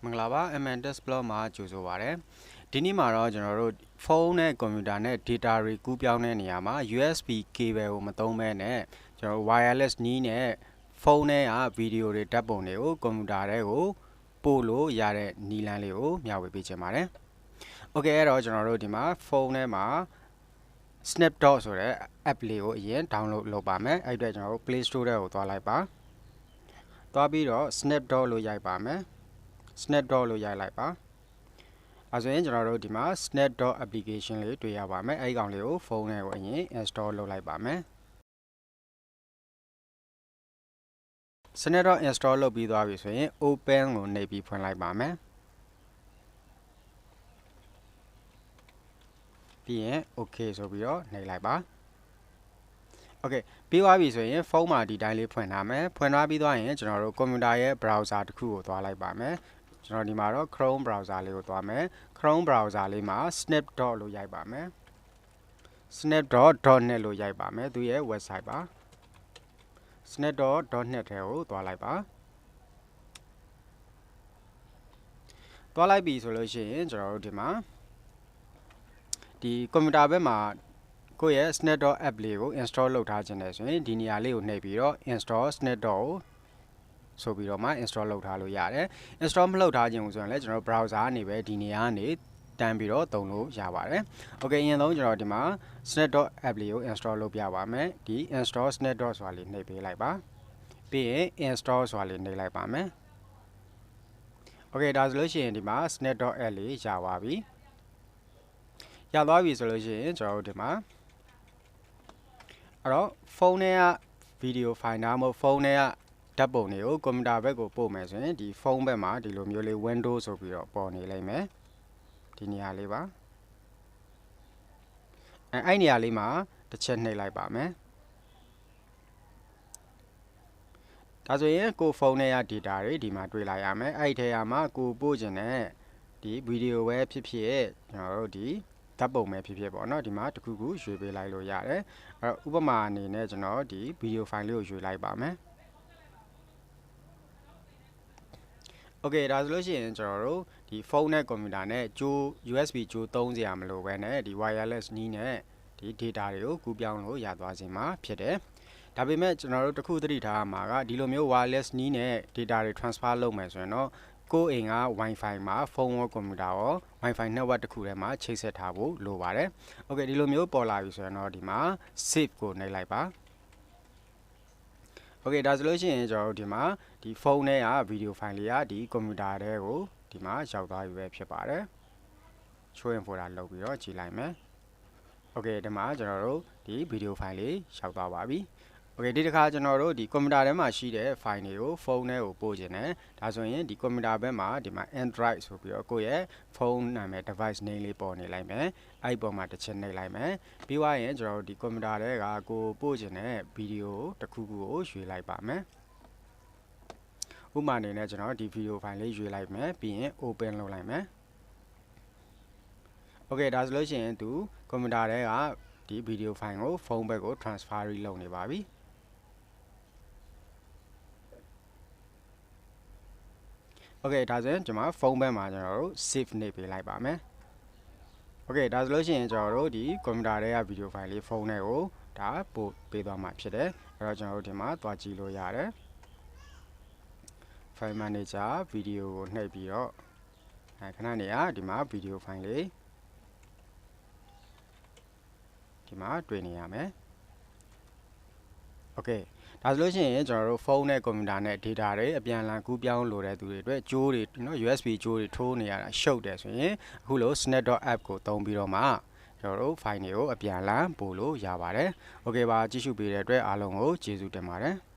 မင်္ဂလာပါ MNTest Blog မှာကြိုဆိုပါရစေဒီနေ့မှာတော့ကျွန်တော်တို့ဖုန်းနဲ့ကွန်ပျူတာနဲ့ data တွေကူးပြောင်းတဲ့နေရာမှာ USB cable ကိုမသုံးဘဲနဲ့ကျွန်တော်တို့ wireless နည်းနဲ့ဖုန်းထဲကဗီဒီယိုတွေဓာတ်ပုံတွေကိုကွန်ပျူတာထဲကိုပို့လို့ရတဲ့နည်းလမ်းလေးကိုမျှဝေပေးချင်ပါတယ်။ Okay အဲ့တော့ကျွန်တော်တို့ဒီမှာဖုန်းထဲမှာ Snapdot ဆိုတဲ့ app လေးကိုအရင် download လုပ်ပါမယ်အဲ့အတွက်ကျွန်တော်တို့ Play Store ထဲကိုသွားလိုက်ပါသွားပြီးတော့ Snapdot လို့ရိုက်ပါမယ်Snapdot လို့ရိုက်လိုက်ပါအဲဆိုရင်ကျွန်တော်တို့ဒီမှာ Snapdot application လေးတွေ့ရပါမယ်အဲဒီကောင်လေးကိုဖုန်းထဲကိုအရင် install လုပ်လိုက်ပါမယ် Snapdot install လုပ်ပြီးသွားပြီဆိုရင် open ကိုနှိပ်ပြီးဖွင့်လိုက်ပါမယ်ပြီးရင် okay ဆိုပြီးတော့နှိပ်လိုက်ပါ Okay ပြီးသွားပြီဆိုရင်ဖုန်းမှာဒီတိုင်းလေးဖွင့်ထားမယ်ဖွင့်ထားပြီးသွားရင်ကျွန်တော်တို့ကွန်ပျူတာရဲ့ browser တစ်ခုကိုသွားလိုက်ပါမယ်ကျွန်တော်ဒီမှာတော့ Chrome browser လေးကိုသွားမယ် Chrome browser လေးမှာ Snapdot လို့ရိုက်ပါမယ် Snapdot.net လို့ရိုက်ပါမယ်သူရဲ့ website ပါ Snapdot.net ထဲကိုသွားလိုက်ပါသွားလိုက်ပြီဆိုလို့ရှိရင်ကျွန်တော်တို့ဒီမှာဒီကွန်ပျူတာဘက်မှာကိုယ့်ရဲ့ Snapdot app လေးကို install လုပ်ထားခြင်းနဲ့ဆိုရင်ဒီနေရာလေးကိုနှိပ်ပြီးတော့ install Snapdot ကိုဆိုပြီးတော့မှ install လုပ်ထားလို့ရတယ် install မလုပ်ထားခြင်းဆိုရင်လည်းကျွန်တော် browser ကနေပဲဒီနေရာကနေတန်းပြီးတော့သုံးလို့ရပါတယ် Okay အရင်ဆုံးကျွန်တော်ဒီမှာ Snapdot app လေးကို install လုပ်ပြပါမယ်ဒီ install Snapdot ဆိုတာလေးနှိပ်ပေးလိုက်ပါပြီးရင် install ဆိုတာလေးနှိပ်လိုက်ပါမယ် Okay ဒါဆိုလို့ရှိရင်ဒီမှာ Snapdot app လေးရပါပြီရသွားပြီဆိုလို့ရှိရင်ကျွန်တော်တို့ဒီမှာအဲ့တော့ဖုန်းထဲကဗီဒီယိုဖိုင်နာမဟုတ်ဖုန်းထဲကဓာတ်ပုံတွေကိုကွန်ပျူတာဘက်ကိုပို့မယ်ဆိုရင်ဒီဖုန်းဘက်မှာဒီလိုမျိုးလေး window ဆိုပြီးတော့ပေါ်နေလိမ့်မယ်ဒီနေရာလေးပါအဲ့နေရာလေးမှာတစ်ချက်နှိပ်လိုက်ပါမယ်ဒါဆိုရင်ကိုဖုန်းထဲက data တွေဒီမှာတွေ့လာရမယ်အဲ့ဒီထဲမှာကိုပို့ခြင်းနဲ့ဒီဗီဒီယိုပဲဖြစ်ဖြစ်ကျွန်တော်တို့ဒီဓာတ်ပုံပဲဖြစ်ဖြစ်ပေါ့နော်ဒီမှာတခုခုရွေပေးလိုက်လို့ရတယ်အဲ့တော့ဥပမာအနေနဲ့ကျွန်တော်ဒီဗီဒီယိုဖိုင်လေးကိုရွေလိုက်ပါမယ် Okay ဒါဆိုလို့ရှိရင်ကျွန်တော်တို့ဒီဖုန်းနဲ့ကွန်ပျူတာနဲ့ကြိုး USB ကြိုးသုံးစရာမလိုဘဲနဲ့ဒီ wireless နည်းနဲ့ဒီ data တွေကိုကူးပြောင်းလို့ရသွားခြင်းမှာဖြစ်တယ်ဒါပေမဲ့ကျွန်တော်တို့တခုသတိထားရမှာကဒီလိုမျိုး wireless နည်းနဲ့ data တွေ transfer လုပ်မယ်ဆိုရင်တော့ကိုယ့်အိမ်က Wi-Fi မှာဖုန်းရောကွန်ပျူတာရော Wi-Fi network တစ်ခုထဲမှာချိတ်ဆက်ထားဖို့လိုပါတယ် Okay ဒီလိုမျိုးပေါ်လာပြီဆိုရင်တော့ဒီမှာ save ကိုနှိပ်လိုက်ပါ Okay ဒါဆိုလို့ရှိရင်ကျွန်တော်တို့ဒီမှာဒီဖုန်းထဲကဗီဒီယိုဖိုင်လေးကဒီကွန်ပျူတာထဲကိုဒီမှာရောက်သွားပြီပဲဖြစ်ပါတယ် show in folder လုပ်ပြီးတော့ကြည့်လိုက်မယ် Okay ဒီမှာကျွန်တော်တို့ဒီဗီဒီယိုဖိုင်လေးရောက်သွားပါပြီ Okay ဒီတစ်ခါကျွန်တော်တို့ဒီကွန်ပျူတာထဲမှာရှိတဲ့ဖိုင်တွေကိုဖုန်းထဲကိုပို့ခြင်းနဲ့ဒါဆိုရင်ဒီကွန်ပျူတာဘက်မှာဒီမှာ Android ဆိုပြီးတော့ကိုယ့်ရဲ့ဖုန်းနာမည် device name လေးပေါ်နေလိုက်မယ်အဲ့ဒီပေါ်မှာတစ်ချက်နှိပ်လိုက်မယ်ပြီးသွားရင်ကျွန်တော်တို့ဒီကွန်ပျူတာထဲကကိုပို့ခြင်းနဲ့ဗီဒီယိုတစ်ခုခုကိုရွေလိုက်ပါမယ်ဥပမာအနေနဲ့ကျွန်တော်ဒီဗီဒီယိုဖိုင်လေးရွေလိုက်မယ်ပြီးရင် open လုပ်လိုက်မယ် Okay ဒါဆိုလို့ရှိရင်သူကွန်ပျူတာထဲကဒီဗီဒီယိုဖိုင်ကိုဖုန်းဘက်ကို transfer လုပ်နေပါပြီOkay ဒါဆိုရင်ကျွန်တော်ဖုန်းဘက်မှာကျွန်တော်တို့ save နှိပ်ပေးလိုက်ပါမယ် Okay ဒါဆိုလို့ရှိရင်ကျွန်တော်တို့ဒီကွန်ပျူတာထဲကဗီဒီယိုဖိုင်လေးဖုန်းထဲကိုဒါပို့ပေးသွားမှာဖြစ်တယ်အဲ့တော့ကျွန်တော်တို့ဒီမှာသွားကြည့်လို့ရတယ် File Manager ဗီဒီယိုကိုနှိပ်ပြီးတော့ခဏနေရဒီမှာဗီဒီယိုဖိုင်လေးဒီမှာတွေ့နေရမယ် Okay ဒါဆိုလို့ရှိရင်ကျွန်တော်တို့ဖုန်းနဲ့ကွန်ပျူတာနဲ့ data တွေအပြန်အလှန်ကူးပြောင်းလိုတဲ့သူတွေအတွက်ကြိုးတွေနော် USB ကြိုးတွေထိုးနေရတာရှုပ်တယ်ဆိုရင်အခုလို Snapdot app ကိုသုံးပြီးတော့မှကျွန်တော်တို့ file တွေကိုအပြန်အလှန်ပို့လို့ရပါတယ် Okay ပါကြည့်ရှုပေးတဲ့အတွက်အားလုံးကိုကျေးဇူးတင်ပါတယ်